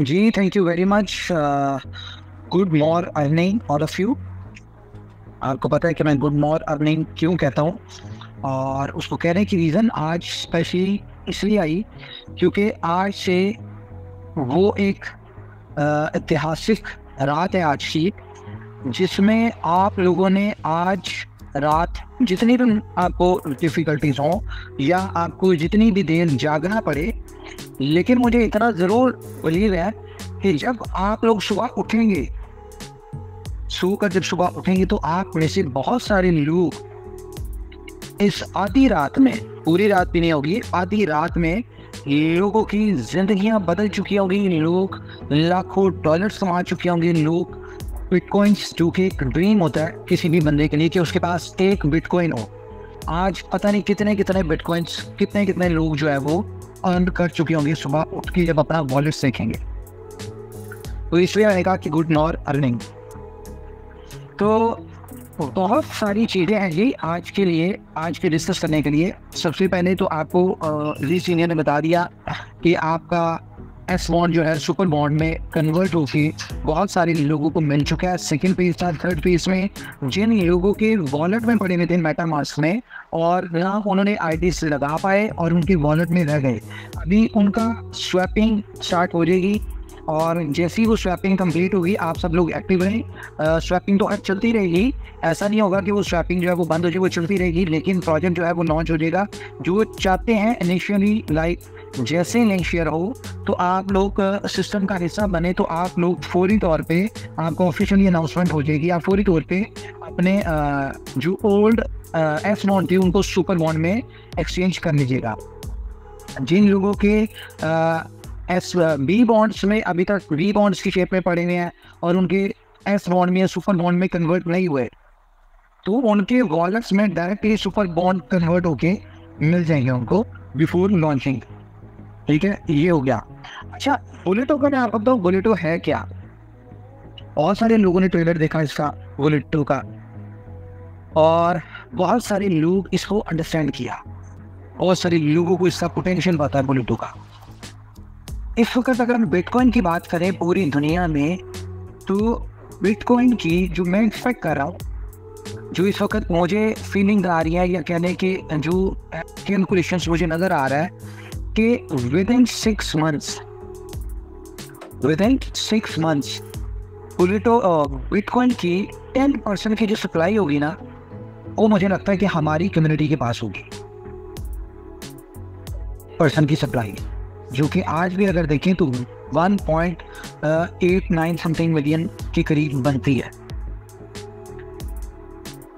Ji, thank you very much. Good morning all of you. आपको पता है कि मैं गुड मॉर अर्निंग क्यों कहता हूँ, और उसको कहने की रीज़न आज स्पेशली इसलिए आई क्योंकि आज से वो एक ऐतिहासिक रात है आज की, जिसमें आप लोगों ने आज रात जितनी भी आपको डिफ़िकल्टीज़ हों या आपको जितनी भी देर जागना पड़े, लेकिन मुझे इतना ज़रूर बिलीव है कि जब आप लोग सुबह उठेंगे, सोकर जब सुबह उठेंगे तो आप में से बहुत सारे लोग इस आधी रात में, पूरी रात भी नहीं होगी, आधी रात में लोगों की ज़िंदगियां बदल चुकी होंगी, लोग लाखों डॉलर्स कमा चुके होंगे, लोग बिटकॉइंस, जो कि एक ड्रीम होता है किसी भी बंदे के लिए कि उसके पास एक बिटकॉइन हो। आज पता नहीं कितने कितने बिटकॉइंस, कितने कितने लोग जो है वो अर्न कर चुके होंगे सुबह उठ के जब अपना वॉलेट देखेंगे। तो इसलिए मैंने कहा कि गुड मॉर्निंग अर्निंग। तो बहुत सारी चीज़ें हैं जी आज के लिए, आज के डिस्कस करने के लिए। सबसे पहले तो आपको ली सीनियर ने बता दिया कि आपका एस बॉन्ड जो है सुपर बॉन्ड में कन्वर्ट होके बहुत सारे लोगों को मिल चुका है। सेकंड पेज था, थर्ड पेज में जिन लोगों के वॉलेट में पड़े हुए थे मेटामास्क में, और ना उन्होंने आईडी से लगा पाए और उनके वॉलेट में रह गए, अभी उनका स्वैपिंग स्टार्ट हो जाएगी। और जैसे ही वो स्वैपिंग कंप्लीट होगी, आप सब लोग एक्टिव रहें। स्वैपिंग तो आज चलती रहेगी, ऐसा नहीं होगा कि वो स्वैपिंग जो है वो बंद हो जाए, वो चलती रहेगी, लेकिन प्रोजेक्ट जो है वो लॉन्च हो जाएगा। जो चाहते हैं इनिशियली, लाइक जैसे लिंक शेयर हो तो आप लोग सिस्टम का हिस्सा बने, तो आप लोग फौरी तौर पे आपको ऑफिशियली अनाउंसमेंट हो जाएगी। आप फौरी तौर पे अपने जो ओल्ड एस बॉन्ड थी उनको सुपर बॉन्ड में एक्सचेंज कर लीजिएगा। जिन लोगों के एस बी बॉन्ड्स में अभी तक बी बॉन्ड्स की शेप में पड़े हुए हैं और उनके एस बॉन्ड में या सुपर बॉन्ड में कन्वर्ट नहीं हुए, तो उनके वॉलेट्स में डायरेक्टली सुपर बॉन्ड कन्वर्ट होके मिल जाएंगे उनको बिफोर लॉन्चिंग। ठीक है, ये हो गया। अच्छा, बुलेटो का मैं आपको बताऊँ, बुलेटो है क्या। बहुत सारे लोगों ने ट्रेलर देखा इसका, बुलेटो का, और बहुत सारे लोग इसको अंडरस्टैंड किया, बहुत सारे लोगों को इसका पोटेंशियल पता है बुलेटो का। इस वक्त अगर हम बिटकॉइन की बात करें पूरी दुनिया में, तो बिटकॉइन की जो मैं एक्सपेक्ट कर रहा हूँ, जो इस वक्त मुझे फीलिंग आ रही है, या कहने के जो कैलकुलेशंस मुझे नज़र आ रहा है कि विद इन 6 मंथ्स बुलेटो बिटकॉइन की 10% की जो सप्लाई होगी ना, वो मुझे लगता है कि हमारी कम्युनिटी के पास होगी। पर्सन की सप्लाई, जो कि आज भी अगर देखें तो 1.89 समथिंग मिलियन के करीब बनती है।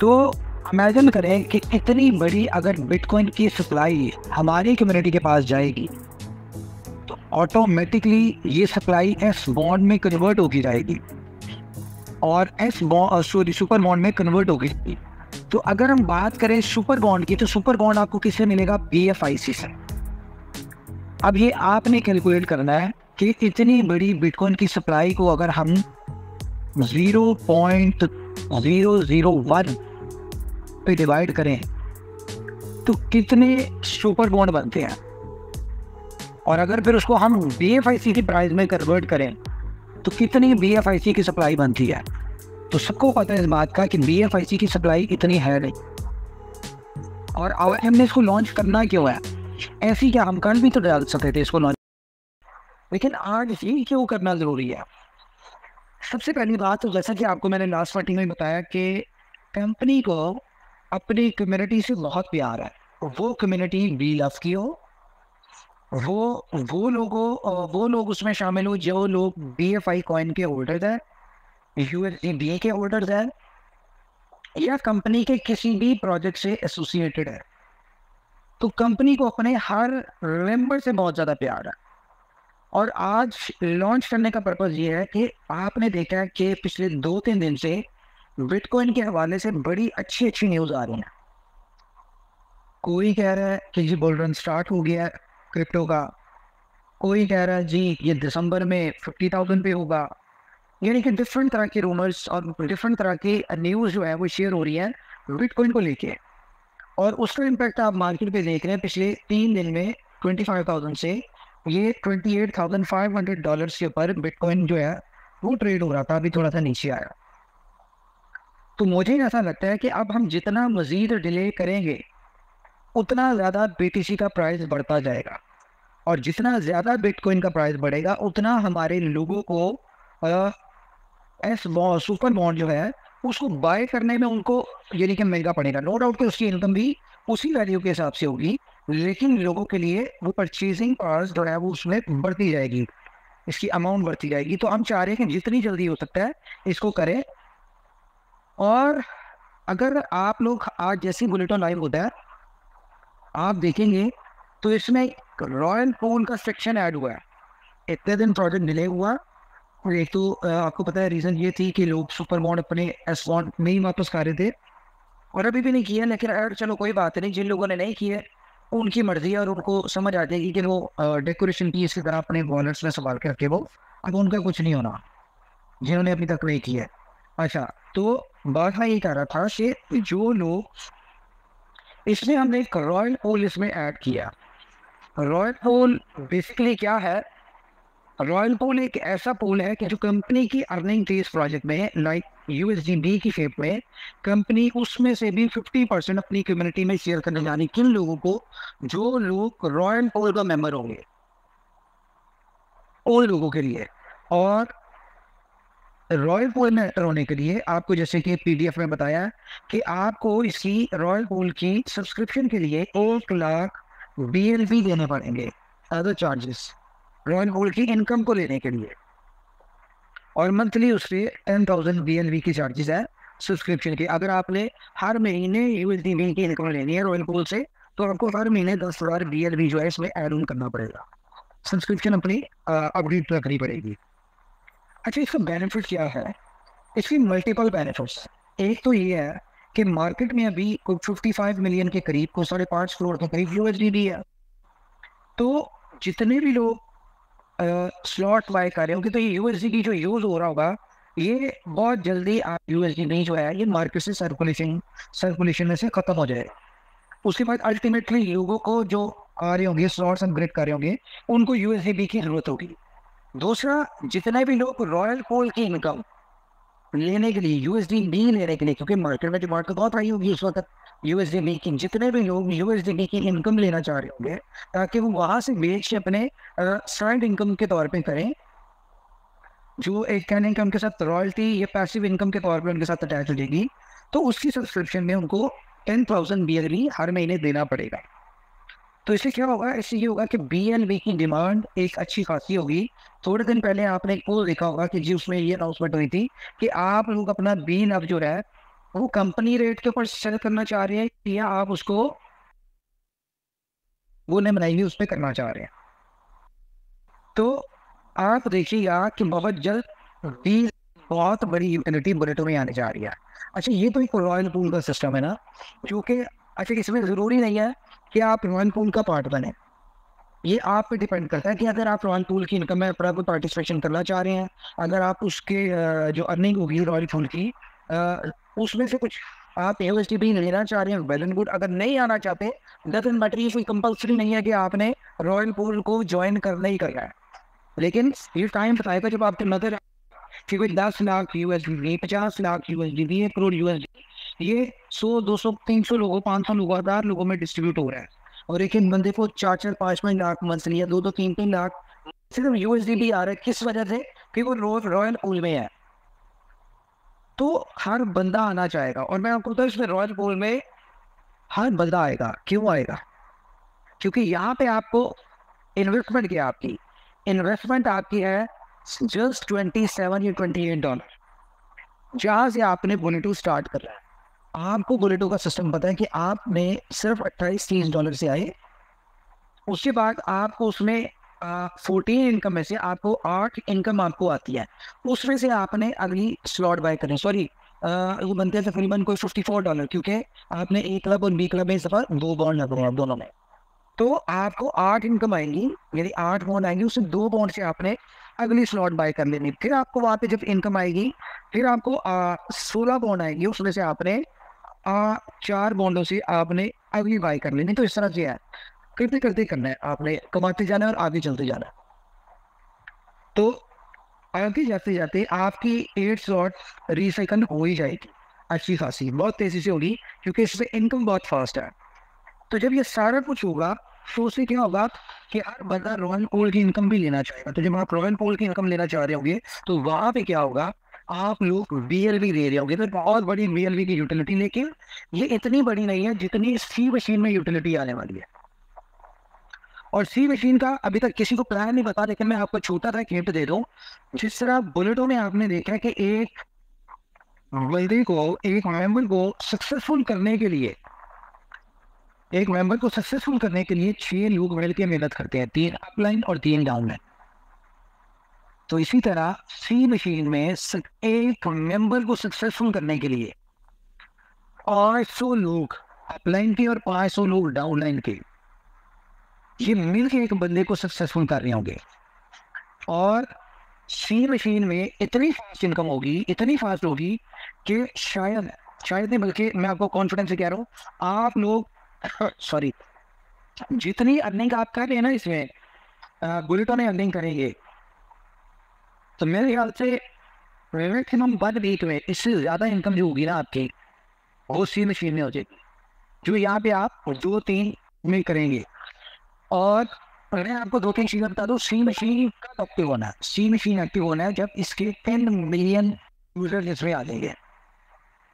तो इमेजिन करें कि इतनी बड़ी अगर बिटकॉइन की सप्लाई हमारी कम्युनिटी के पास जाएगी, तो ऑटोमेटिकली ये सप्लाई एस बॉन्ड में कन्वर्ट होगी जाएगी, और सुपर बॉन्ड में कन्वर्ट होगी। तो अगर हम बात करें सुपर बॉन्ड की, तो सुपर बॉन्ड आपको किससे मिलेगा, BFIC से। अब ये आपने कैलकुलेट करना है कि इतनी बड़ी बिटकॉइन की सप्लाई को अगर हम 0.001 पे डिवाइड करें तो कितने सुपर बॉन्ड बनते हैं, और अगर फिर उसको हम BFIC की प्राइस में कन्वर्ट करें तो कितनी BFIC की सप्लाई बनती है। तो सबको पता है इस बात का कि BFIC की सप्लाई इतनी है नहीं, और अब हमने इसको लॉन्च करना क्यों है। ऐसी क्या हम कल भी तो डाल सकते थे इसको लॉन्च, लेकिन आज ये क्यों करना ज़रूरी है। सबसे पहली बात तो जैसा कि आपको मैंने लास्ट मीटिंग में बताया कि कंपनी को अपनी कम्युनिटी से बहुत प्यार है। वो कम्युनिटी बी लव की हो, वो लोग उसमें शामिल हो जो लोग BFI कॉइन के होल्डर्स हैं, USDT के होल्डर्स हैं, या कंपनी के किसी भी प्रोजेक्ट से एसोसिएटेड है। तो कंपनी को अपने हर मेंबर से बहुत ज़्यादा प्यार है। और आज लॉन्च करने का पर्पज़ ये है कि आपने देखा है कि पिछले 2-3 दिन से बिटकॉइन के हवाले से बड़ी अच्छी अच्छी न्यूज़ आ रही हैं। कोई कह रहा है कि जी बुल रन स्टार्ट हो गया है क्रिप्टो का, कोई कह रहा है जी ये दिसंबर में 50,000 पे होगा। यानी कि डिफरेंट तरह के रूमर्स और डिफरेंट तरह की न्यूज़ जो है वो शेयर हो रही है बिटकॉइन को लेके, और उसका इम्पैक्ट आप मार्केट पे देख रहे हैं। पिछले 3 दिन में 25,000 से ये $28,500 के ऊपर बिटकॉइन जो है वो ट्रेड हो रहा था, अभी थोड़ा सा नीचे आया। तो मुझे ऐसा लगता है कि अब हम जितना मजीद डिले करेंगे उतना ज़्यादा BTC का प्राइस बढ़ता जाएगा, और जितना ज़्यादा बिटकॉइन का प्राइस बढ़ेगा उतना हमारे लोगों को सुपर बॉन्ड जो है उसको बाय करने में उनको यानी कि महंगा पड़ेगा। नो डाउट कि उसकी इनकम भी उसी वैल्यू के हिसाब से होगी, लेकिन लोगों के लिए वो परचेजिंग पावर जो है वो उसमें बढ़ती जाएगी, इसकी अमाउंट बढ़ती जाएगी। तो हम चाह रहे हैं कि जितनी जल्दी हो सकता है इसको करें। और अगर आप लोग आज जैसी बुलेटिन लाइव होता है आप देखेंगे तो इसमें रॉयल पूल का सेक्शन ऐड हुआ है। इतने दिन प्रोजेक्ट डिले हुआ, और एक तो आपको पता है रीज़न ये थी कि लोग सुपर बॉन्ड अपने एस बॉन्ड में ही वापस खा रहे थे, और अभी भी नहीं किया। लेकिन यार चलो कोई बात नहीं, जिन लोगों ने नहीं किया उनकी मर्जी है, और उनको समझ आ जाएगी कि वो डेकोरेशन पीस की तरह अपने वॉलेट्स में संभाल के रखे, वो अब उनका कुछ नहीं होना जिन्होंने अभी तक नहीं किया। अच्छा, तो बात मैं ये कह रहा था कि जो लोग इसमें हमने एक रॉयल पूल इसमें ऐड किया। रॉयल पूल बेसिकली क्या है? रॉयल पूल एक ऐसा पूल है कि जो कंपनी की अर्निंग थी इस प्रोजेक्ट में, लाइक USDB की शेप में, कंपनी उसमें से भी 50% अपनी कम्युनिटी में शेयर करने जा रही। किन लोगों को? जो लोग रॉयल पूल का मेंबर होंगे, उन लोगों के लिए। और रॉयल पूल में एंटर होने के लिए आपको, जैसे कि PDF में बताया, कि आपको इसकी रॉयल पूल की सब्सक्रिप्शन के लिए 1 लाख BNB देने पड़ेंगे, अदर चार्जेस, रॉयल पूल की इनकम को लेने के लिए। और मंथली उसके 10,000 BNB की चार्जेस है सब्सक्रिप्शन की। अगर आपने हर महीने USDB की इनकम लेनी है रॉयल पूल से, तो आपको हर महीने 10,000 BNB जो है इसमें ऐड ऑन करना पड़ेगा, सब्सक्रिप्शन अपनी अपडेट करनी पड़ेगी। अच्छा, इसका बेनिफिट क्या है? इसकी मल्टीपल बेनिफिट्स। एक तो ये है कि मार्केट में अभी कोई 55 मिलियन के करीब, को 5.5 करोड़ के करीब USDB है। तो जितने भी लोग स्लॉट बाय कर रहे होंगे, तो ये USDB जो यूज़ हो रहा होगा, ये बहुत जल्दी आप USDB जो है ये मार्केट से सर्कुलेशन में से ख़त्म हो जाएगा। उसके बाद अल्टीमेटली लोगों को जो आ रहे होंगे स्लॉट्स अपग्रेड कर रहे होंगे, उनको USDB की ज़रूरत होगी। दूसरा, जितने भी लोग रॉयल पूल की इनकम लेने के लिए, USDB लेने के लिए, क्योंकि मार्केट में डिमांड तो बहुत हाई होगी उस वक्त USDB की, जितने भी लोग USDB की इनकम लेना चाह रहे होंगे ताकि वो वहाँ से बेच के अपने साइड इनकम के तौर पे करें, जो एक कहने इनकम के साथ रॉयल्टी या पैसिव इनकम के तौर पे उनके साथ अटैच हो जाएगी, तो उसकी सब्सक्रिप्शन में उनको 10,000 BNB हर महीने देना पड़ेगा। तो इससे क्या होगा? इससे ये होगा कि BNB की डिमांड एक अच्छी खासी होगी। थोड़े दिन पहले आपने एक पोल देखा होगा कि जी उसमें ये अनाउंसमेंट हुई थी कि आप लोग अपना बीन अब जो है वो कंपनी रेट के ऊपर सेल करना चाह रहे हैं, या आप उसको वो ने बनाई हुई उस पर करना चाह रहे हैं। तो आप देखिएगा कि बहुत जल्द भी बहुत बड़ी यूटिलिटी बुलेटों में आने जा रही है। अच्छा, ये तो एक रॉयल पूल का सिस्टम है ना, जो कि अच्छा इसमें ज़रूरी नहीं है कि आप रॉयल पूल का पार्ट बने। ये आप पे डिपेंड करता है कि अगर आप रॉयल पूल की इनकम में प्राइवेट पार्टिसिपेशन करना चाह रहे हैं, अगर आप उसके जो अर्निंग होगी रॉयल पूल की उसमें से कुछ आप USDB लेना चाह रहे हैं, वेल एंड गुड। अगर नहीं आना चाहते, डजंट मैटर, ये कोई कंपल्सरी नहीं है कि आपने रॉयल पूल को ज्वाइन करना ही करना है। लेकिन ये टाइम बताएगा जब आपके नजर कि कोई 10 lakh USDB, 50 lakh USDB, 1 crore USDB ये 100, 200, 300 लोगों, 500 लोगों, 1000 लोगों में डिस्ट्रीब्यूट हो रहा है, और एक बंदे को 4-4, 5-5 लाख मंथली या 2-2, 3-3 लाख सिर्फ USDB आ रहा है। किस वजह से? कि वो रॉयल पूल में है। तो हर बंदा आना चाहेगा, और मैं आपको बताऊं इसमें रॉयल पूल में हर बंदा आएगा। क्यों आएगा? क्योंकि यहाँ पे आपको इन्वेस्टमेंट क्या, आपकी इन्वेस्टमेंट आपकी है जस्ट $27 या $28, जहाँ से आपने बुलेटो स्टार्ट कर रहा है। आपको बुलेटो का सिस्टम पता है कि आपने सिर्फ $28-30 से आए, उसके बाद आपको उसमें 14 इनकम में से आपको 8 इनकम आपको आती है, उसमें से आपने अगली स्लॉट बाय करें, सॉरी वो बनते हैं तकरीबन कोई $54, क्योंकि आपने A क्लब और B क्लब में इस दफ़ा 2 बॉन्ड लग रहे हैं दोनों में। तो आपको 8 इनकम आएंगी, यानी 8 बॉन्ड आएंगी, उससे 2 बॉन्ड से आपने अगली स्लॉट बाय कर लेनी। फिर आपको वहाँ पे जब इनकम आएगी, फिर आपको 16 बॉन्ड आएंगी, उसमें से आपने 4 बॉन्डों से आपने अगली बाय कर लेनी। तो इस तरह से है। करते करते करना है, आपने कमाते जाना है और आगे चलते जाना है। तो आगे जाते जाते आपकी 8 स्लॉट रिसाइकल हो ही जाएगी, अच्छी खासी, बहुत तेजी से होगी, क्योंकि इससे इनकम बहुत फास्ट है। तो जब ये सारा कुछ होगा तो उससे क्या होगा कि हर बंदा रॉयल पोल की इनकम भी लेना चाहेगा। तो जब आप रॉयल पोल की इनकम लेना चाह रहे होंगे तो वहां पे क्या होगा, आप लोग बीएलवी दे रहे होंगे, तो बहुत बड़ी बीएलवी की यूटिलिटी, लेकिन ये इतनी बड़ी नहीं है जितनी सी मशीन में यूटिलिटी आने वाली है। और सी मशीन का अभी तक किसी को प्लान नहीं पता, लेकिन मैं आपको छोटा सा हिंट दे दूं। जिस तरह बुलेटों में आपने देखा कि एक बंदे को, एक मेंबर को सक्सेसफुल करने के लिए, एक मेंबर को सक्सेसफुल करने के लिए 6 लोग मिलकर मेहनत करते हैं, 3 अपलाइन और 3 डाउनलाइन। तो इसी तरह सी मशीन में एक मेंबर को सक्सेसफुल करने के लिए 500 लोग अपलाइन के और 500 लोग डाउनलाइन के, ये मिलकर एक बंदे को सक्सेसफुल कर रहे होंगे। और सी मशीन में इतनी फास्ट इनकम होगी, इतनी फास्ट होगी कि शायद नहीं, बल्कि मैं आपको कॉन्फिडेंस से कह रहा हूँ, आप लोग सॉरी, जितनी अर्निंग आप कर रहे हैं ना इसमें, बुलेटों में अर्निंग करेंगे, तो मेरे ख्याल से मैक्सिमम 1 वीक में इससे ज़्यादा इनकम जो होगी ना आपकी, वो सी मशीन में हो जाएगी, जो यहाँ पे आप 2-3 में करेंगे। और मैं आपको 2-3 चीज़ें बता दूँ, सी मशीन कब एक्टिव होना है। सी मशीन एक्टिव होना है जब इसके 10 मिलियन यूजर इसमें आ जाएंगे,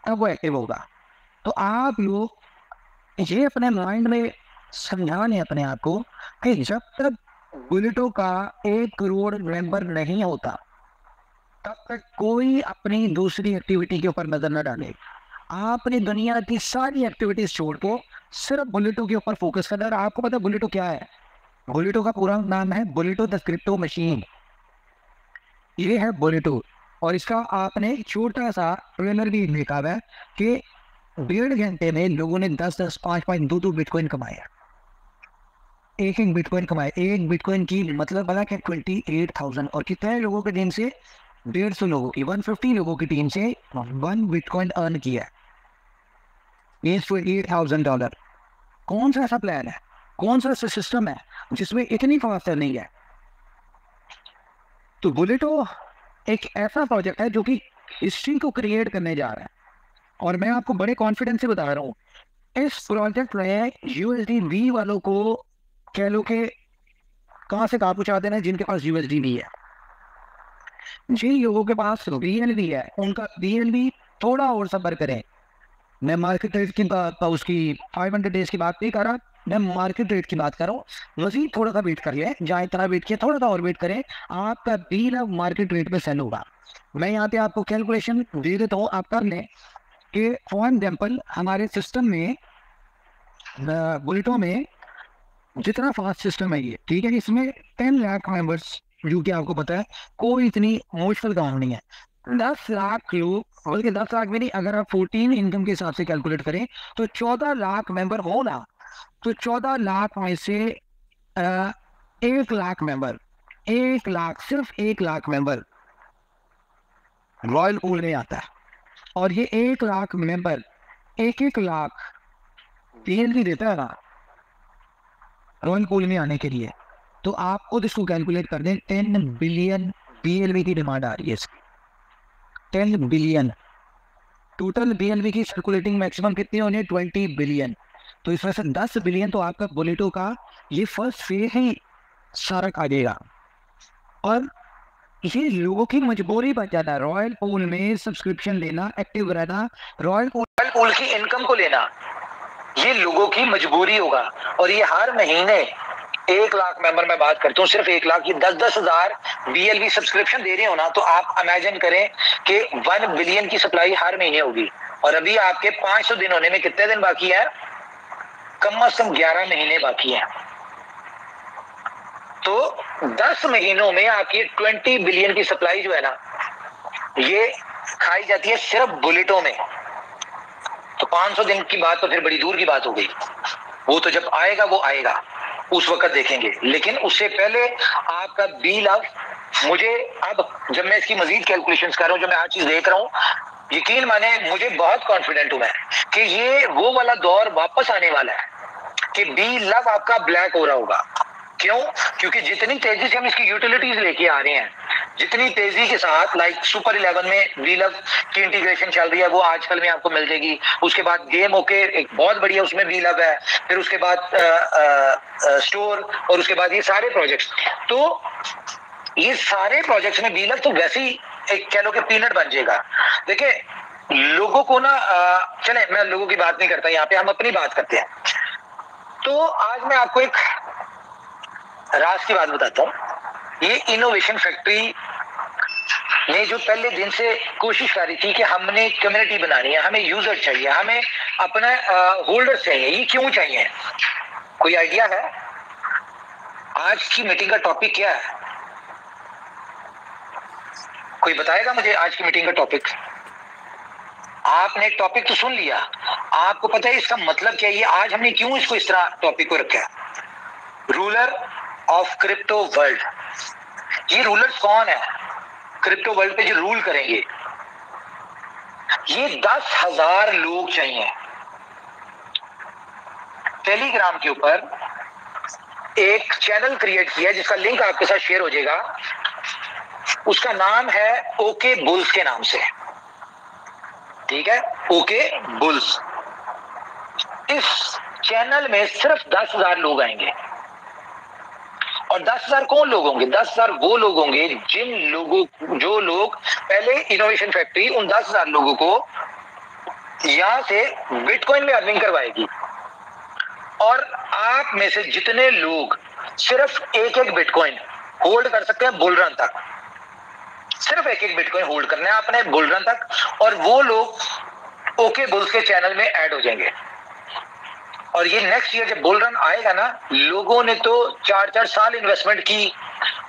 तब वो एक्टिव होगा। तो आप लोग ये अपने माइंड में समझा लें अपने आप को कि जब तक बुलेटो का 1 करोड़ मेंबर नहीं होता, तब तक कोई अपनी दूसरी एक्टिविटी के ऊपर नजर न डाले। आपने दुनिया की सारी एक्टिविटीज छोड़ को सिर्फ बुलेटो के ऊपर फोकस करना है। आपको पता है बुलेटो क्या है? बुलेटो का पूरा नाम है बुलेटो द क्रिप्टो मशीन। ये है बुलेटो, और इसका आपने छोटा सा ट्रेलर भी देखा है कि 1.5 घंटे में लोगों ने 10-10, 5-5, 2-2 बिटकॉइन कमाया, एक बिटकॉइन कमाए। एक बिटकॉइन की मतलब बना कि 28,000, और कितने लोगों की टीम से? 150 लोगों की, 150 लोगों की टीम से 1 बिटकॉइन अर्न किया, मीन्स $28,000। कौन सा ऐसा प्लान है, कौन सा ऐसा सिस्टम है जिसमें इतनी फास्ट अर्निंग है? तो बुलेटो एक ऐसा प्रोजेक्ट है जो कि हिस्ट्री को क्रिएट करने जा रहा है, और मैं आपको बड़े कॉन्फिडेंस से बता रहा हूँ, इस प्रोजेक्ट में USDV वालों को कह लो कि कहाँ से कहाँ पहुँचा देना, जिनके पास USDV है। जिन लोगों के पास BNB है, उनका BNB थोड़ा और सब्र करें। मैं मार्केट रेट की उसकी 500 डेज की बात नहीं कर रहा, मैं मार्केट रेट की बात कर रहा हूँ। मजीद थोड़ा सा वेट करिए, जहाँ इतना वेट किया थोड़ा सा और वेट करें, आपका डील अब मार्केट रेट पे सेल होगा। मैं यहाँ पे आपको कैलकुलेशन दे देता हूँ, आप कर लें कि फॉर एग्जाम्पल हमारे सिस्टम में, बुलेटो में जितना फास्ट सिस्टम है ये, ठीक है, इसमें 10 लाख मेंबर्स, जो कि आपको पता है कोई इतनी मुश्किल काम नहीं है। 10 लाख लोग, बल्कि 10 लाख भी नहीं, अगर आप 14 इनकम के हिसाब से कैलकुलेट करें तो 14 लाख मेंबर हो ना, तो 14 लाख में से 1 लाख मेंबर, 1 लाख, सिर्फ 1 लाख मेंबर रॉयल पूल में आता है। और ये 1 लाख मेंबर 1 लाख BNB देता है ना रॉयल पूल में आने के लिए। तो आप खुद इसको कैलकुलेट कर दें, 10 बिलियन BNB की डिमांड आ रही है इसकी। 10 बिलियन टोटल BNB की सर्कुलेटिंग मैक्सिमम कितनी होनी है? 20 बिलियन। तो इस वजह से 10 बिलियन तो आपका बुलेटो का ये फर्स्ट फेज ही सारा खा देगा। और ये लोगों की मजबूरी बन जाता है, रॉयल पूल में सब्सक्रिप्शन लेना, एक्टिव रहना, रॉयल पूल की इनकम को लेना, ये लोगों की मजबूरी होगा। और ये हर महीने 1 लाख मेंबर, मैं बात करता हूँ सिर्फ 1 लाख की, 10-10 हजार BLV सब्सक्रिप्शन दे रहे हो ना, तो आप इमेजिन करें कि 1 बिलियन की सप्लाई हर महीने होगी। और अभी आपके 500 दिन होने में कितने दिन बाकी है? कम से कम 11 महीने बाकी है। तो 10 महीनों में आपकी 20 बिलियन की सप्लाई जो है ना, ये खाई जाती है सिर्फ बुलेटों में। तो 500 दिन की बात तो फिर बड़ी दूर की बात हो गई, वो तो जब आएगा वो आएगा, उस वक्त देखेंगे। लेकिन उससे पहले आपका बिल, अब मुझे, अब जब मैं इसकी मजीद कैलकुलेशंस कर रहा हूँ, जो मैं हर चीज देख रहा हूँ, यकीन माने मुझे बहुत कॉन्फिडेंट हूं मैं कि ये वो वाला दौर वापस आने वाला है कि बी लव आपका ब्लैक हो रहा होगा। क्यों? क्योंकि जितनी तेजी से हम इसकी यूटिलिटीज लेके आ रहे हैं, जितनी तेजी के साथ लाइक सुपर 11 में बी लव की इंटीग्रेशन चल रही है, वो आजकल में आपको मिल जाएगी। उसके बाद गेम ओके एक बहुत बढ़िया उसमें बी लव है, फिर उसके बाद स्टोर, और उसके बाद ये सारे प्रोजेक्ट्स। तो ये सारे प्रोजेक्ट्स में बी लव तो वैसे ही एक कह लो कि पीनट बन जाएगा। देखिए लोगों को ना चले मैं लोगों की बात नहीं करता, यहाँ पे हम अपनी बात करते हैं। तो आज मैं आपको एक राज की बात बताता हूँ। ये इनोवेशन फैक्ट्री ने जो पहले दिन से कोशिश करी थी कि हमने कम्युनिटी बनानी है, हमें यूजर चाहिए, हमें अपना होल्डर चाहिए। ये क्यों चाहिए? कोई आइडिया है? आज की मीटिंग का टॉपिक क्या है? कोई बताएगा मुझे आज की मीटिंग का टॉपिक? आपने एक टॉपिक तो सुन लिया, आपको पता है इसका मतलब क्या है? ये आज हमने क्यों इसको इस तरह टॉपिक को रखा है? Ruler of crypto world. ये रूलर्स कौन है क्रिप्टो वर्ल्ड पे जो रूल करेंगे? ये 10,000 लोग चाहिए। टेलीग्राम के ऊपर एक चैनल क्रिएट किया जिसका लिंक आपके साथ शेयर हो जाएगा। उसका नाम है ओके बुल्स के नाम से, ठीक है? Okay bulls. इस चैनल में सिर्फ 10,000 लोग आएंगे। और 10,000 कौन लोग होंगे? 10,000 वो लोग होंगे जिन लोगों जो लोग पहले इनोवेशन फैक्ट्री उन 10,000 लोगों को यहां से बिटकॉइन में अर्निंग करवाएगी। और आप में से जितने लोग सिर्फ एक एक बिटकॉइन होल्ड कर सकते हैं बुल रन तक, सिर्फ एक एक बिटकॉइन होल्ड करना है आपने बुल रन तक, और वो लोग ओके बुल्स के चैनल में ऐड हो जाएंगे। और ये नेक्स्ट ईयर जब बुल रन आएगा ना, लोगों ने तो 4-4 साल इन्वेस्टमेंट की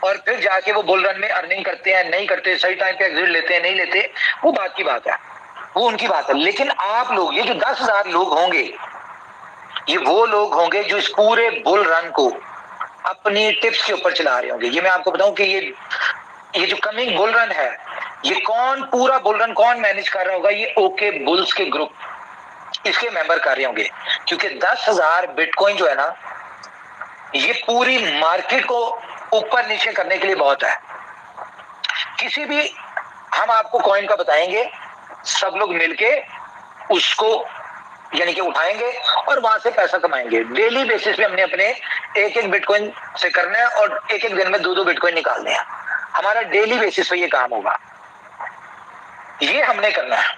और फिर जाके वो बुल रन में अर्निंग करते हैं नहीं करते, सही टाइम पे एग्जिट लेते हैं नहीं लेते, वो बात की बात है, वो उनकी बात है। लेकिन आप लोग, ये जो 10,000 लोग होंगे, ये वो लोग होंगे जो इस पूरे बुल रन को अपनी टिप्स के ऊपर चला रहे होंगे। ये मैं आपको बताऊं कि ये जो कमिंग बुल रन है, ये कौन पूरा बुल रन कौन मैनेज कर रहा होगा? ये ओके बुल्स के ग्रुप इसके मेंबर कर रहे होंगे। क्योंकि 10,000 बिटकॉइन जो है ना, ये पूरी मार्केट को ऊपर नीचे करने के लिए बहुत है। किसी भी हम आपको कॉइन का बताएंगे, सब लोग मिलके उसको यानी कि उठाएंगे और वहां से पैसा कमाएंगे। डेली बेसिस पे हमने अपने एक एक बिटकॉइन से करना है और एक एक दिन में 2-2 बिटकॉइन निकालने हैं। हमारा डेली बेसिस पे ये काम होगा, ये हमने करना है।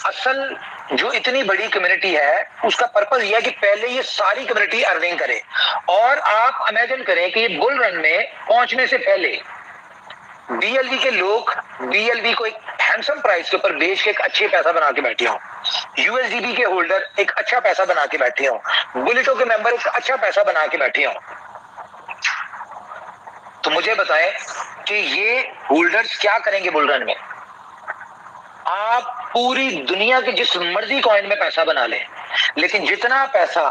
असल जो इतनी बड़ी कम्युनिटी है उसका पर्पस यह है कि पहले ये सारी कम्युनिटी अर्निंग करे। और आप इमेजिन करें कि ये बुल रन में पहुंचने से पहले बीएलवी के लोग बीएलवी को एक हैंडसम प्राइस के ऊपर बेच के एक अच्छे पैसा बना के बैठे हों, यूएसडीबी के होल्डर एक अच्छा पैसा बना के बैठे हों, बुलेटो के मेंबर एक अच्छा पैसा बना के बैठे हों। तो मुझे बताएं कि ये होल्डर्स क्या करेंगे बुल रन में? आप पूरी दुनिया के जिस मर्जी कॉइन में पैसा बना लें, लेकिन जितना पैसा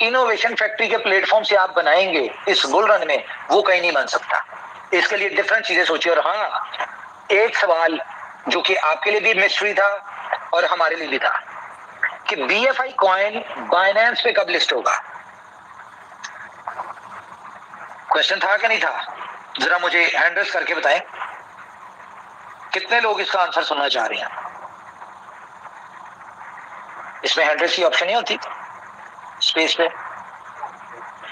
इनोवेशन फैक्ट्री के प्लेटफॉर्म से आप बनाएंगे इस बुल रन में, वो कहीं नहीं बन सकता। इसके लिए डिफरेंट चीजें सोचिए। और हाँ, एक सवाल जो कि आपके लिए भी मिस्ट्री था और हमारे लिए भी था कि बीएफआई कॉइन बाइनेंस पे कब लिस्ट होगा? क्वेश्चन था कि नहीं था? जरा मुझे हैंड रेस करके बताएं, कितने लोग इसका आंसर सुनना चाह रहे हैं? इसमें हैंड रेस की ऑप्शन नहीं होती स्पेस पे?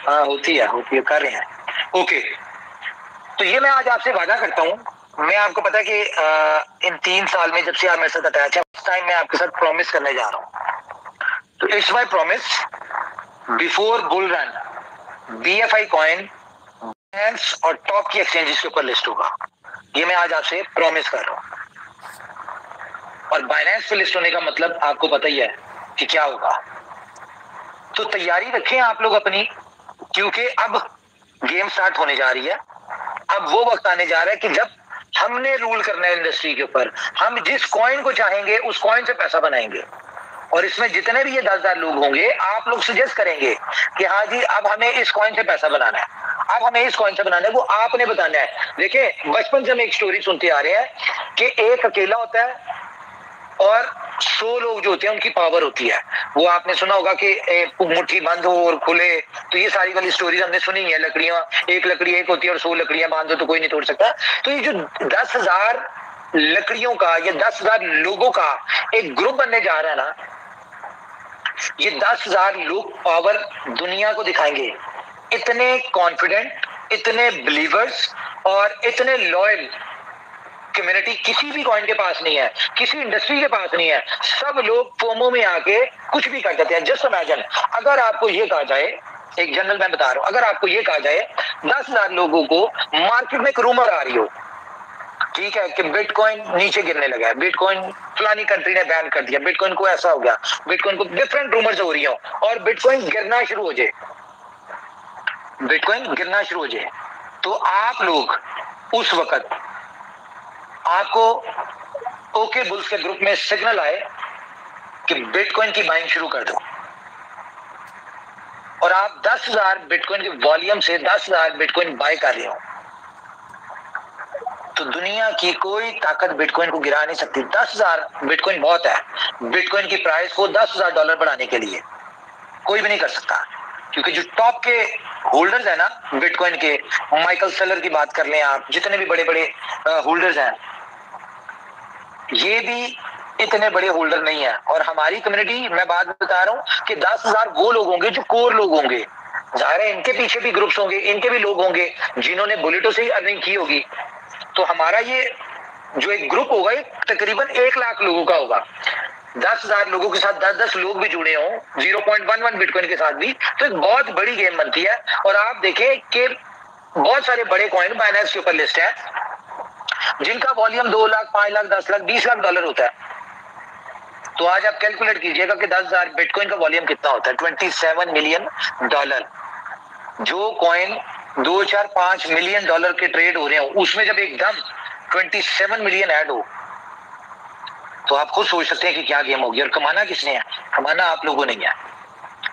हाँ होती है, कर रहे हैं। ओके, तो ये मैं आज आपसे वादा करता हूँ। मैं आपको पता है कि इन 3 साल में जब से आप मेरे साथ अटैच है, उस टाइम मैं आपके साथ प्रॉमिस करने जा रहा हूँ। तो it's my promise, before bull run BFI coin Binance और टॉप की एक्सचेंजेस के ऊपर लिस्ट होगा। ये मैं आज आपसे प्रॉमिस कर रहा हूँ। और बाइनेंस पे लिस्ट होने का मतलब आपको पता ही है कि क्या होगा। तो तैयारी रखें आप लोग अपनी, क्योंकि अब गेम स्टार्ट होने जा रही है। अब वो वक्त आने जा रहा है कि जब हमने रूल करना है इंडस्ट्री के ऊपर। हम जिस कॉइन को चाहेंगे उस कॉइन से पैसा बनाएंगे। और इसमें जितने भी ये 10,000 लोग होंगे, आप लोग सजेस्ट करेंगे कि हाँ जी अब हमें इस कॉइन से पैसा बनाना है, अब हमें इस कॉइन से बनाना है, वो आपने बताना है। देखिए बचपन से हम एक स्टोरी सुनते आ रहे हैं कि एक अकेला होता है, और 100 लोग जो होते हैं उनकी पावर होती है। वो आपने सुना होगा कि मुट्ठी बंद हो और खुले, तो ये सारी वाली स्टोरीज हमने सुनी है। लकड़ियां, एक लकड़ी एक होती है और 100 लकड़ियां बांध दो तो कोई नहीं तोड़ सकता। तो ये जो 10,000 लकड़ियों का या 10,000 लोगों का एक ग्रुप बनने जा रहा है ना, ये 10,000 लोग पावर दुनिया को दिखाएंगे। इतने कॉन्फिडेंट, इतने बिलीवर्स और इतने लॉयल कम्युनिटी किसी भी कॉइन के पास नहीं है, किसी इंडस्ट्री के पास नहीं है। सब लोग फोमो में आके कुछ भी कर देते हैं। जस्ट इमेजिन, अगर आपको ये कहा जाए, एक जनरल मैं बता रहा हूं, अगर आपको ये कहा जाए 10,000 लोगों को मार्केट में एक रूमर आ रही हो, ठीक है, कि बिटकॉइन नीचे गिरने लगा है, बिटकॉइन फलानी कंट्री ने बैन कर दिया, बिटकॉइन को ऐसा हो गया, बिटकॉइन को डिफरेंट रूमर्स हो रही हो और बिटकॉइन गिरना शुरू हो जाए, बिटकॉइन गिरना शुरू हो जाए, तो आप लोग उस वक्त आपको ओके बुल्स के ग्रुप में सिग्नल आए कि बिटकॉइन की बाइंग शुरू कर दो और आप 10,000 बिटकॉइन के वॉल्यूम से 10,000 बिटकॉइन बाय कर रहे हो, तो दुनिया की कोई ताकत बिटकॉइन को गिरा नहीं सकती। 10,000 बिटकॉइन बहुत है। बिटकॉइन की प्राइस को $10,000 बढ़ाने के लिए कोई भी नहीं कर सकता, क्योंकि जो टॉप के होल्डर्स है ना बिटकॉइन के, माइकल सेलर की बात कर लें आप, जितने भी बड़े बड़े होल्डर्स हैं, ये भी इतने बड़े होल्डर नहीं है। और हमारी कम्युनिटी, मैं बात बता रहा हूं कि 10,000 वो लोग होंगे जो कोर लोग होंगे। जाहिर है इनके पीछे भी ग्रुप्स होंगे, इनके भी लोग होंगे जिन्होंने बुलेटों से ही अर्निंग की होगी। तो हमारा ये जो एक ग्रुप होगा ये तकरीबन 1 लाख लोगों का होगा। 10,000 लोगों के साथ 10-10 लोग भी जुड़े हों 0.11 बिटकॉइन के साथ भी, तो एक बहुत बड़ी गेम बनती है। और आप देखें कि बहुत सारे बड़े कॉइन बाइनेंस के ऊपर लिस्ट है जिनका वॉल्यूम 2 लाख, 5 लाख, 10 लाख, 20 लाख डॉलर होता है। तो आज आप कैलकुलेट कीजिएगा कि 10,000 बिटकॉइन का वॉल्यूम कितना होता है, $27 मिलियन। जो कॉइन 2, 4, 5 मिलियन डॉलर के ट्रेड हो रहे हो, उसमें जब एकदम 27 मिलियन ऐड हो, तो आप खुद सोच सकते हैं कि क्या गेम होगी। और कमाना किसने है? कमाना आप लोगों ने है।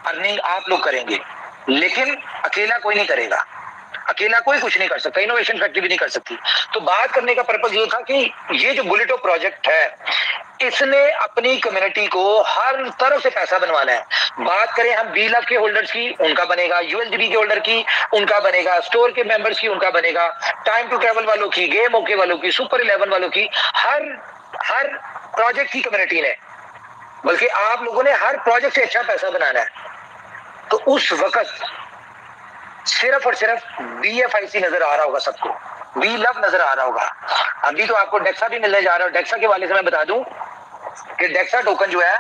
अर्निंग आप लोग करेंगे, लेकिन अकेला कोई नहीं करेगा, अकेला कोई कुछ नहीं कर सकता, इनोवेशन फैक्ट्री भी नहीं कर सकती। तो बात करने का पर्पज ये था कि ये जो बुलेटो प्रोजेक्ट है, इसने अपनी कम्युनिटी को हर तरफ से पैसा बनवाना है। बात करें हम B-Love के होल्डर्स की, उनका बनेगा, USDB के होल्डर की उनका बनेगा, स्टोर के मेंबर्स की उनका बनेगा, टाइम टू ट्रैवल वालों की, गेम ओके वालों की, सुपर 11 वालों की, हर प्रोजेक्ट की कम्युनिटी ने, बल्कि आप लोगों ने हर प्रोजेक्ट से अच्छा पैसा बनाना है। तो उस वक्त सिर्फ और सिर्फ BFIC नजर आ रहा होगा सबको, B-Love नजर आ रहा होगा। अभी तो आपको डेक्सा भी मिलने जा रहा है। डेक्सा के वाले से मैं बता दूं कि डेक्सा टोकन जो है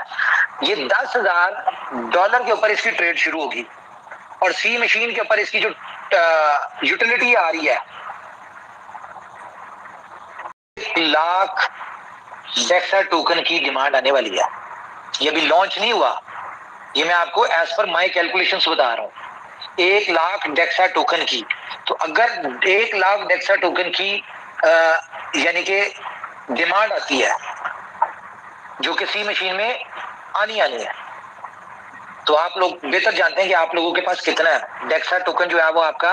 ये $10,000 के ऊपर इसकी ट्रेड शुरू होगी और सी मशीन के ऊपर इसकी जो यूटिलिटी आ रही है, 1 लाख डेक्सा टोकन की डिमांड आने वाली है। ये अभी लॉन्च नहीं हुआ, ये मैं आपको एज पर माई कैलकुलेशंस बता रहा हूँ। 1 लाख डेक्सा टोकन की, तो अगर 1 लाख डेक्सा टोकन की यानी कि डिमांड आती है जो कि सी मशीन में आनी है, तो आप लोग बेहतर जानते हैं कि आप लोगों के पास कितना है। डेक्सा टोकन जो है वो आपका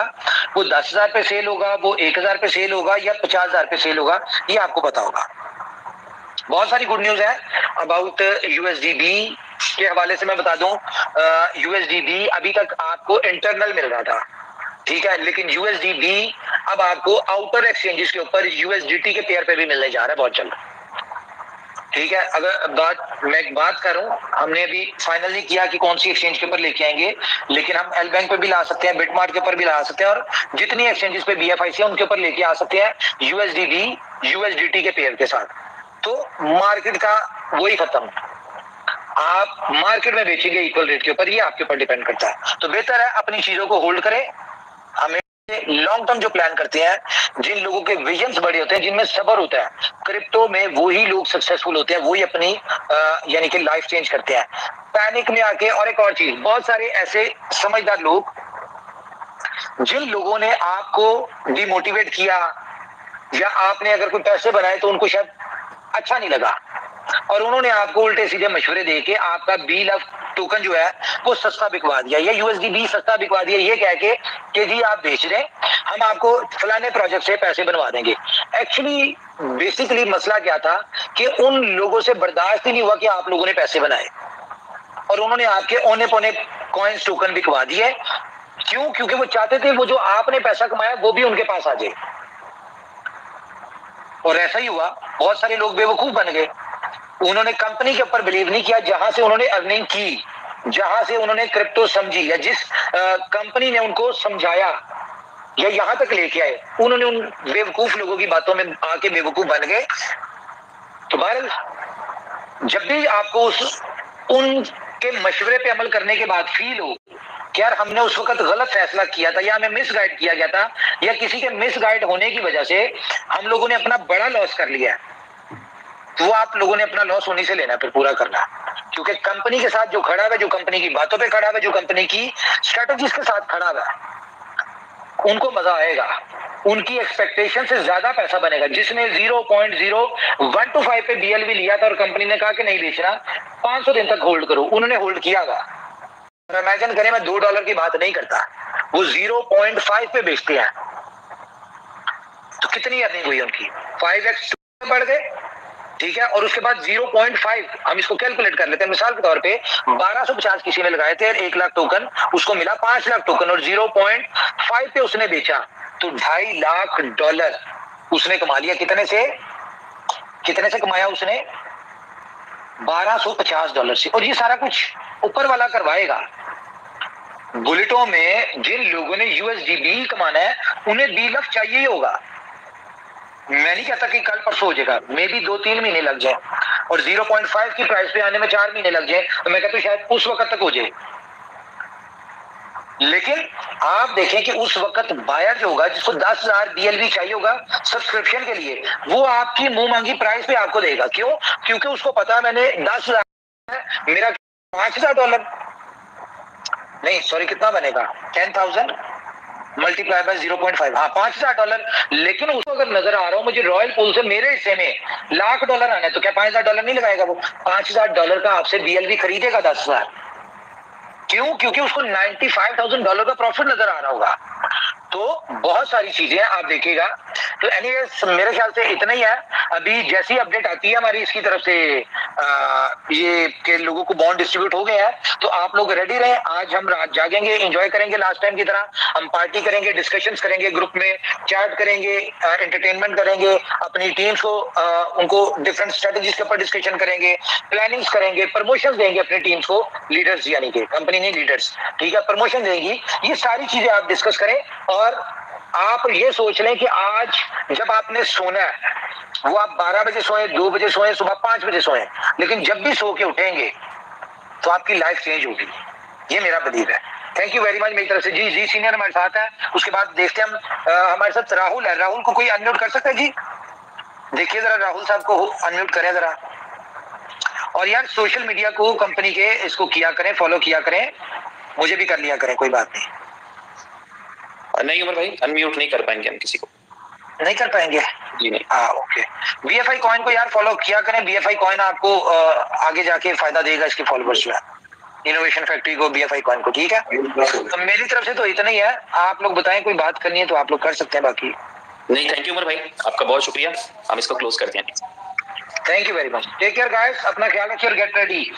वो 10,000 पे सेल होगा, वो 1,000 पे सेल होगा या 50,000 पे सेल होगा, ये आपको पता होगा। बहुत सारी गुड न्यूज है अबाउट USDB के हवाले से मैं बता दूं। USDB अभी तक आपको इंटरनल मिल रहा था, ठीक है, लेकिन USDB अब आपको आउटर एक्सचेंजेस के ऊपर USDT के पेयर पे भी मिलने जा रहा है बहुत जल्द, ठीक है। अगर मैं बात करूं, हमने अभी फाइनल नहीं किया कि कौन सी एक्सचेंज के ऊपर लेके आएंगे, लेकिन हम एल बैंक पे भी ला सकते हैं, बिटमार्ट के ऊपर भी ला सकते हैं, और जितनी एक्सचेंजेस पे BFIC है उनके ऊपर लेके आ सकते हैं USDB USDT के पेयर के साथ। तो मार्केट का वही खत्म, आप मार्केट में बेचेंगे इक्वल रेट के ऊपर, ये आपके ऊपर डिपेंड करता है। तो बेहतर है अपनी चीजों को होल्ड करें। हमें लॉन्ग टर्म जो प्लान करते हैं, जिन लोगों के विजन्स बड़े होते हैं, जिनमें सब्र होता है, क्रिप्टो में वही लोग सक्सेसफुल होते हैं, वही अपनी यानी कि लाइफ चेंज करते हैं। पैनिक में आके, और एक और चीज, बहुत सारे ऐसे समझदार लोग जिन लोगों ने आपको डिमोटिवेट किया या आपने अगर कोई पैसे बनाए तो उनको शायद अच्छा नहीं लगा और उन्होंने आपको उल्टे सीधे मशवरे देके आपका B-Love टोकन जो है वो सस्ता बिकवा दिया या USDB सस्ता बिकवा दिया, ये कह के कि जी आप बेच रहे हैं, हम आपको फलाने प्रोजेक्ट से पैसे बनवा देंगे। एक्चुअली बेसिकली मसला क्या था कि उन लोगों से बर्दाश्त ही नहीं हुआ कि आप लोगों ने पैसे बनाए और उन्होंने आपके औने पौने कॉइन्स टोकन बिकवा दिए। क्यों? क्योंकि वो चाहते थे वो जो आपने पैसा कमाया वो भी उनके पास आ जाए। और ऐसा ही हुआ, बहुत सारे लोग बेवकूफ बन गए। उन्होंने कंपनी के ऊपर बिलीव नहीं किया जहां से उन्होंने अर्निंग की, जहां से उन्होंने क्रिप्टो समझी, या जिस कंपनी ने उनको समझाया या यहां तक लेके आए, उन्होंने उन बेवकूफ लोगों की बातों में आके बेवकूफ बन गए। तो बहरहाल जब भी आपको उनके मशवरे पे अमल करने के बाद फील हो कि यार हमने उस वक्त गलत फैसला किया था या हमें मिसगाइड किया गया था या किसी के मिसगाइड होने की वजह से हम लोगों ने अपना बड़ा लॉस कर लिया, तो वो आप लोगों ने अपना लॉस उन्हीं से लेना, फिर पूरा करना। क्योंकि कंपनी के साथ जो खड़ा है, जो कंपनी की बातों पे खड़ा है, जो कंपनी की स्ट्रेटजीज के साथ खड़ा है, उनको मजा आएगा, उनकी एक्सपेक्टेशन से ज्यादा पैसा बनेगा। जिसने 0.0125 पे BLV लिया था और कंपनी ने कहा कि नहीं बेचना, 500 दिन तक होल्ड करो, उन्होंने होल्ड किया था। इमेजिन करें, मैं $2 की बात नहीं करता, वो 0.5 पे बेचते हैं, तो कितनी अर्निंग हुई उनकी? 5x बढ़ गए, ठीक है। और उसके बाद 0.5 हम इसको कैलकुलेट कर लेते हैं, मिसाल के तौर पे 1250 किसी ने लगाए थे, 1 लाख टोकन, उसको मिला 5 लाख टोकन और 0.5 पे उसने बेचा, तो $2.5 लाख उसने कमा लिया। कितने से कमाया उसने? $1250 से। और ये सारा कुछ ऊपर वाला करवाएगा। बुलेटों में जिन लोगों ने USDB कमाना है उन्हें BLF चाहिए ही होगा। मैं नहीं कहता कि कल परसों हो जाएगा, मे भी 2-3 महीने लग जाए, और 0.5 की प्राइस पे आने में 4 महीने लग जाए, तो मैं कहता हूँ शायद उस वक्त तक हो जाए। लेकिन आप देखें कि उस वक्त बायर जो होगा, जिसको 10,000 BLV चाहिए होगा सब्सक्रिप्शन के लिए, वो आपकी मुंह मांगी प्राइस पे आपको देगा। क्यों? क्योंकि उसको पता है मैंने 10,000, मेरा $5,000 नहीं, सॉरी, कितना बनेगा? 10,000 मल्टीप्लाई बाय 0.5, हाँ, $5,000। लेकिन उसको अगर नजर आ रहा हो मुझे रॉयल पूल से मेरे हिस्से में $1,00,000 आना है, तो क्या $5,000 नहीं लगाएगा? वो $5,000 का आपसे BLV खरीदेगा 10,000। क्यों? क्योंकि उसको $95,000 का प्रॉफिट नजर आ रहा होगा। तो बहुत सारी चीजें आप देखिएगा। तो एनीवेज मेरे ख्याल से इतना ही है। अभी जैसी अपडेट आती है हमारी इसकी तरफ से ये के लोगों को बॉन्ड डिस्ट्रीब्यूट हो गया है, तो आप लोग रेडी रहें। आज हम रात जागेंगे, एंजॉय करेंगे लास्ट टाइम की तरह, हम पार्टी करेंगे, डिस्कशंस करेंगे, ग्रुप में चैट करेंगे, एंटरटेनमेंट करेंगे, अपनी टीम्स को उनको डिफरेंट स्ट्रेटजीज के ऊपर डिस्कशन करेंगे, प्लानिंग्स करेंगे, प्रमोशन देंगे अपनी टीम्स को, लीडर्स यानी कि कंपनी नहीं लीडर्स, ठीक है, प्रमोशन देंगी। ये सारी चीजें आप डिस्कस करें और आप ये सोच लें कि आज जब आपने सोना है वो आप 12 बजे सोए, 2 बजे सोए, सुबह 5 बजे सोए, लेकिन जब भी सो के उठेंगे तो आपकी लाइफ चेंज होगी। ये मेरा बिलीव है। थैंक यू वेरी मच मेरी तरफ से। जी सीनियर हमारे साथ है। उसके बाद देखते हैं हम हमारे साथ राहुल है। राहुल को कोई अनम्यूट कर सकता है? जी देखिए जरा, राहुल साहब को अनम्यूट करें जरा। और यार सोशल मीडिया को कंपनी के इसको किया करें, फॉलो किया करें, मुझे भी कर लिया करें, कोई बात नहीं। नहीं उमर भाई, अनम्यूट नहीं कर पाएंगे हम किसी को, नहीं कर पाएंगे जी नहीं। हाँ ओके। BFI कॉइन को यार फॉलो किया करें। BFI कॉइन आपको आगे जाके फायदा देगा, इसके फॉलोवर्स जो है इनोवेशन फैक्ट्री को, BFI कॉइन को, ठीक है। तो मेरी तरफ से तो इतना ही है। आप लोग बताएं, कोई बात करनी है तो आप लोग कर सकते हैं, बाकी नहीं। थैंक यू उमर भाई, आपका बहुत शुक्रिया। हम इसको क्लोज करते हैं। Thank you very much. Take care guys, अपना ख्याल रखिए और गेट रेडी।